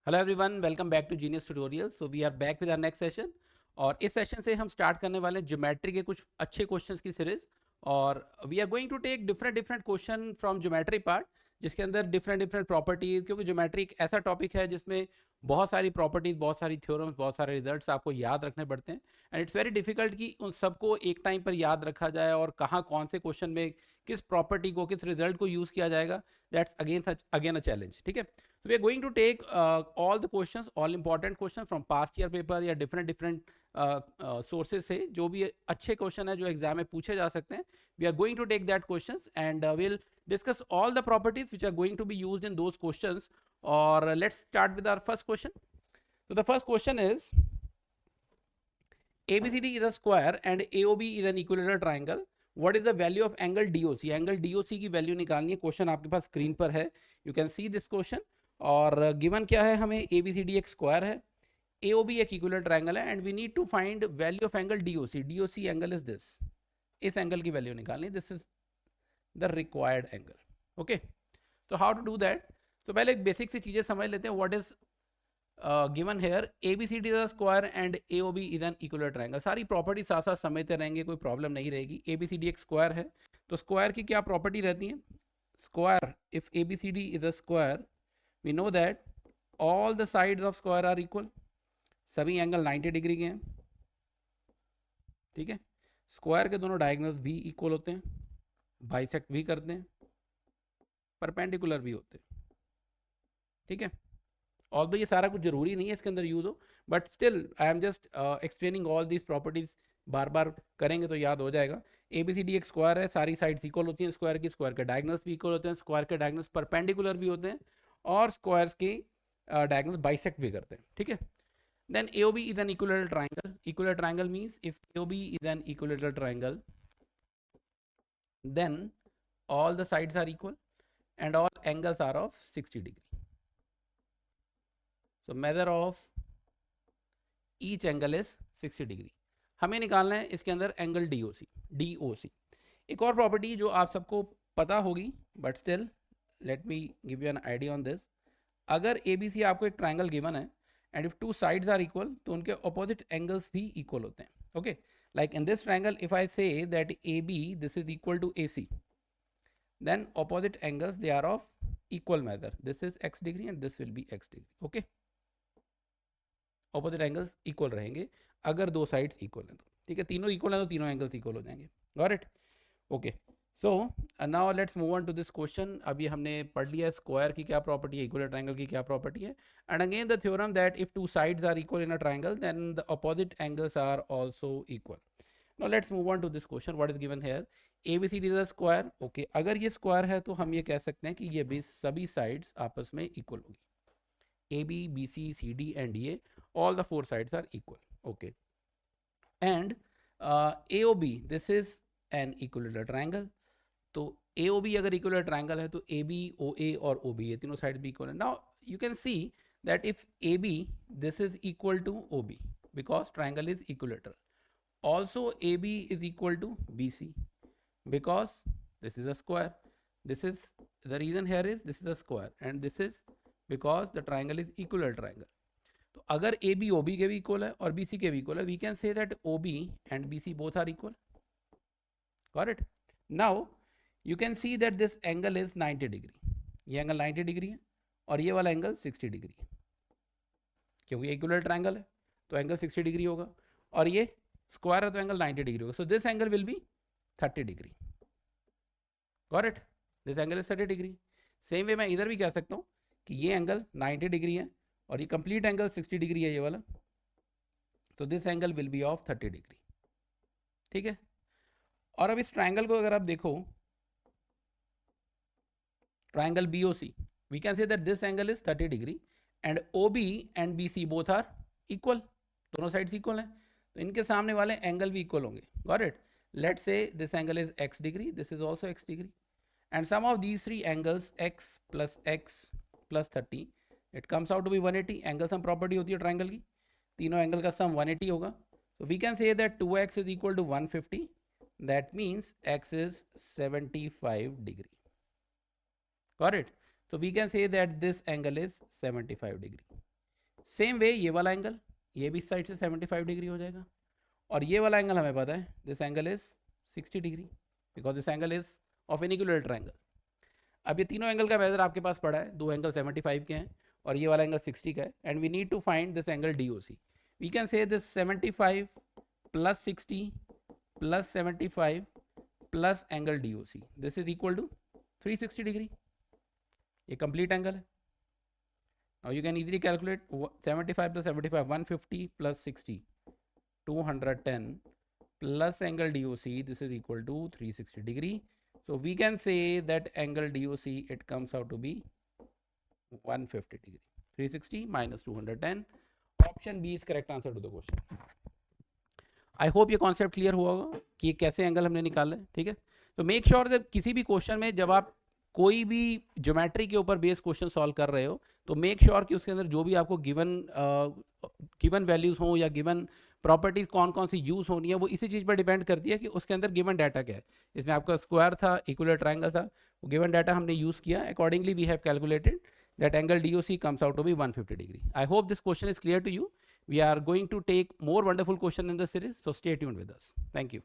Hello everyone, welcome back to Genius Tutorial. So we are back with our next session. और इस session से हम start करने वाले ज्योमेट्री के कुछ अच्छे क्वेश्चंस की सीरीज। और we are going to take different different question from geometry part, जिसके अंदर डिफरेंट डिफरेंट प्रॉपर्टीज, क्योंकि ज्योमेट्री एक ऐसा टॉपिक है जिसमें बहुत सारी प्रॉपर्टीज, बहुत सारी थ्योरम्स, बहुत सारे रिजल्ट्स आपको याद रखने पड़ते हैं। एंड इट्स वेरी डिफिकल्ट कि उन सबको एक टाइम पर याद रखा जाए और कहाँ कौन से क्वेश्चन में किस प्रॉपर्टी को, किस रिजल्ट को यूज़ किया जाएगा। That's again a challenge. ठीक है, so we are going to take all the questions, all important questions from past year paper या different different sources से जो भी अच्छे question है जो एग्जाम में पूछे जा सकते हैं। We are going to take that questions and we'll discuss all the properties which are going to be used in those questions. और let's start with our first question. So the first question is ABCD is a square and AOB is an equilateral triangle. What is the value of angle DOC? Angle DOC की value निकालनी है। Question आपके पास screen पर है, you can see this question. और given क्या है हमें, ABCD एक स्क्वायर है, AOB एक इक्विलर ट्राइंगल है, and we need to find value of angle DOC। DOC angle is this, इस एंगल की वैल्यू निकालनी, this is the required angle. Okay, तो हाउ टू डू दैट? तो पहले एक बेसिक सी चीजें समझ लेते हैं। What is given here, ABCD is a square and AOB is an equilateral triangle. सारी प्रॉपर्टी साथ साथ समझते रहेंगे, कोई प्रॉब्लम नहीं रहेगी। ABCD एक स्क्वायर है, तो स्क्वायर की क्या प्रॉपर्टी रहती है? Square, if ABCD is a square, we know that all the sides of square are equal. सभी एंगल 90 डिग्री के हैं। ठीक है, स्क्वायर के दोनों डायगोनल्स भी इक्वल होते हैं, बाइसेक्ट भी करते हैं, परपेंडिकुलर भी होते हैं। ठीक है, ऑल दो ये सारा कुछ जरूरी नहीं है इसके अंदर यूज हो, but still I am just explaining all these properties. बार बार करेंगे तो याद हो जाएगा। ABCD एक स्क्वायर है, सारी साइड्स इक्वल होती हैं स्क्वायर की, स्क्वायर के डायगोनल्स भी इक्वल होते हैं, स्क्वायर के डायगोनल्स परपेंडिकुलर भी होते हैं, और स्क्वायर्स के डायगोनल्स बाइसेक्ट भी करते हैं। ठीक है, then AOB is an equilateral triangle. Equilateral triangle means if AOB is an equilateral triangle, then all the sides are equal and all angles are of 60 degree. So measure of each angle is 60 degree. हमें निकालना है इसके अंदर angle DOC। एक और property जो आप सबको पता होगी, but still let me give you an idea on this. अगर ABC आपको एक ट्राइंगल गिवन है and if two sides are equal, तो उनके ऑपोजिट एंगल्स भी इक्वल होते हैं। Okay, like in this triangle if I say that AB this is equal to AC, then opposite angles they are of equal measure. This is x degree and this will be x degree. Okay, opposite angles equal रहेंगे अगर दो sides equal हैं तो। ठीक है, तीनों equal हैं तो तीनों एंगल्स इक्वल हो जाएंगे। Got it? Okay, so now let's move on to this question. अभी हमने पढ़ लिया स्क्वायर की क्या प्रॉपर्टी है, इक्वल ट्राइंगल की क्या प्रॉपर्टी है, and again the theorem that if two sides are equal in a triangle then the opposite angles are also equal. Now let's move on to this question. What is given here, ABCD is a square. Okay, अगर ये square है तो हम ये कह सकते हैं कि ये भी सभी साइड्स आपस में इक्वल होगी। AB, BC, CD and A, all the four sides are equal. Okay, and AOB, this is an equilateral triangle. तो AOB अगर इक्वल ट्राइंगल है तो AB, OA और OB ये तीनों साइड भी इक्वल है। Now you can see that if AB this is equal to OB because triangle is equilateral. Also AB is equal to BC because this is a square. This is the reason here is this is a square and this is because the triangle is equilateral triangle. तो अगर AB OB के भी equal है और BC के भी equal है, we can say that OB and BC both are equal. Got it? Now you can see that this angle is 90 degree. ये एंगल 90 डिग्री है और ये वाला एंगल 60 डिग्री है, क्योंकि इक्वल ट्रायंगल है तो एंगल 60 डिग्री होगा, और ये स्क्वायर है तो एंगल 90 डिग्री होगा। So this angle will be 30 degree. Got it? This angle is 30 degree. Same way मैं इधर भी कह सकता हूँ कि ये एंगल 90 डिग्री है और ये कंप्लीट एंगल 60 डिग्री है ये वाला, तो this angle will be of 30 degree. ठीक है, और अब इस ट्राइंगल को अगर आप देखो, triangle BOC, we can say that this angle is 30 degree and OB and BC both are equal. दोनों साइड्स इक्वल हैं तो इनके सामने वाले एंगल भी इक्वल होंगे। Got it? Let's say this angle is x degree, this is also x degree, and sum of these three angles x plus 30 it comes out to be 180। Angle sum property होती है triangle की, तीनों angle का सम 180 होगा। तो we can say that 2x is equal to 150, that means x is 75 degree. Got it? So we can say that this angle is 75 degree. Same way ये वाला angle, ये भी इस साइड से 75 डिग्री हो जाएगा, और ये वाला एंगल हमें पता है this angle is 60 degree because this angle is of an equilateral triangle. अब ये तीनों एंगल का मेजर आपके पास पड़ा है, दो एंगल 75 के हैं और ये वाला एंगल 60 का है, and we need to find this angle DOC। We can say this 75 plus 60 plus 75 plus angle DOC, this is equal to 360 degree. ये कंप्लीट एंगल है। Now you can easily calculate 75 plus 75 150 plus 60 210 plus angle DOC, this is equal to 360 degree. So we can say that angle DOC, it comes out to be 150 degree. 360 minus 210. Option B is correct answer to the question. I hope ये concept clear हुआ होगा कि कैसे angle हमने निकाला है, ठीक है। तो मेक श्योर that किसी भी क्वेश्चन में जब आप कोई भी ज्योमेट्री के ऊपर बेस्ड क्वेश्चन सॉल्व कर रहे हो तो मेक श्योर कि उसके अंदर जो भी आपको गिवन वैल्यूज हो या गिवन प्रॉपर्टीज कौन कौन सी यूज होनी है वो इसी चीज़ पर डिपेंड करती है कि उसके अंदर गिवन डाटा क्या है। इसमें आपका स्क्वायर था, इक्विलेटरल ट्रायंगल था, वो गिवन डाटा हमने यूज़ किया, accordingly we have calculated that angle DOC comes out to be 150 degree. I hope this question is clear to you. We are going to take more wonderful question in the series, so stay tuned with us. Thank you.